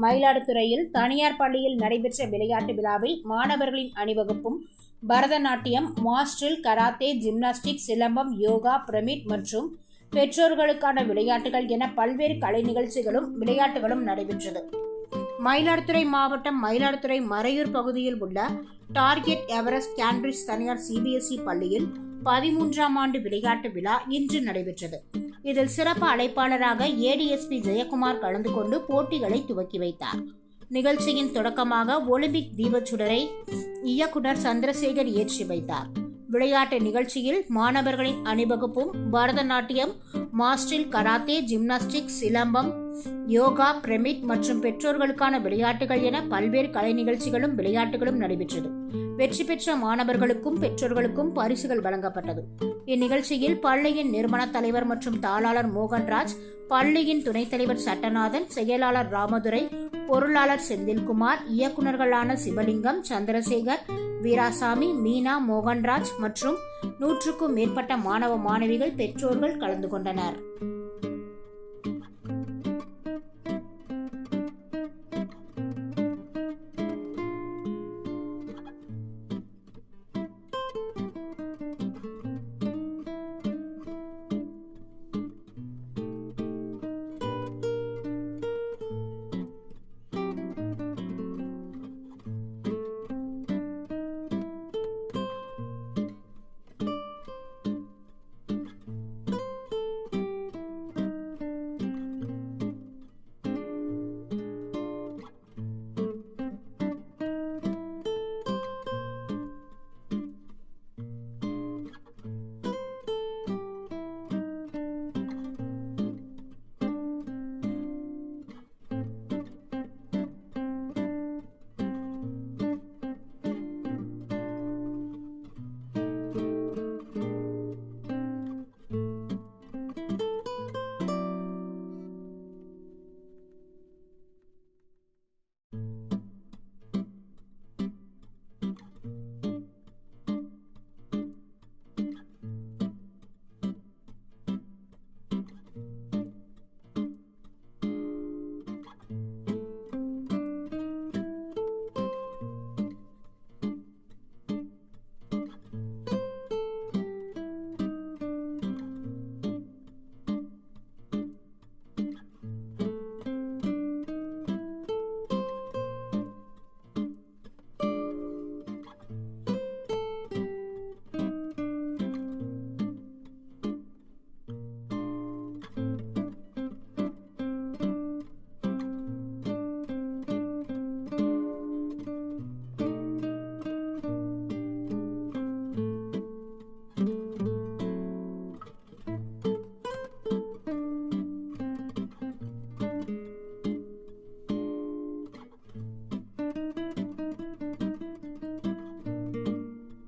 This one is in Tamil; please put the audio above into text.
மயிலாடுதுறையில் தனியார் பள்ளியில் நடைபெற்ற விளையாட்டு விழாவில் மாணவர்களின் அணிவகுப்பும் Bharatanatyam, master, karate, gymnastic, silambam, yoga, pyramid மற்றும் பெற்றோர்களுக்கான விளையாட்டுகள் என பல்வேறு கலை நிகழ்ச்சிகளும் விளையாட்டுகளும் நடைபெற்றது. மயிலாடுதுறை மாவட்டம் மயிலாடுதுறை மறையூர் பகுதியில் உள்ள டார்கெட் எவரெஸ்ட் கேம்பிரிட்ஜ் தனியார் CBSE பள்ளியில் 13ஆம் ஆண்டு விளையாட்டு விழா இன்று நடைபெற்றது. இதில் சிறப்பு அழைப்பாளராக ADSP ஜெயக்குமார் கலந்து கொண்டு போட்டிகளை துவக்கி வைத்தார். நிகழ்ச்சியின் தொடக்கமாக ஒலிம்பிக் தீபச்சுடரை இயக்குனர் சந்திரசேகர் ஏற்றி வைத்தார். விளையாட்டு நிகழ்ச்சியில் மாணவர்களின் அணிவகுப்பும் Bharatanatyam, master, karate, gymnastic, silambam, yoga, pyramid மற்றும் பெற்றோர்களுக்கான விளையாட்டுகள் என பல்வேறு கலை நிகழ்ச்சிகளும் விளையாட்டுகளும் நடைபெற்றது. வெற்றி பெற்ற மாணவர்களுக்கும் பெற்றோர்களுக்கும் பரிசுகள் வழங்கப்பட்டது. இந்நிகழ்ச்சியில் பள்ளியின் நிறுவன தலைவர் மற்றும் தாளாளர் மோகன்ராஜ், பள்ளியின் துணைத் தலைவர் சட்டநாதன், செயலாளர் ராமதுரை, பொருளாளர் செந்தில்குமார், இயக்குநர்களான சிவலிங்கம், சந்திரசேகர், வீராசாமி, மீனா, மோகன்ராஜ் மற்றும் 100க்கும் மேற்பட்ட மாணவ மாணவிகள், பெற்றோர்கள் கலந்து கொண்டனர்.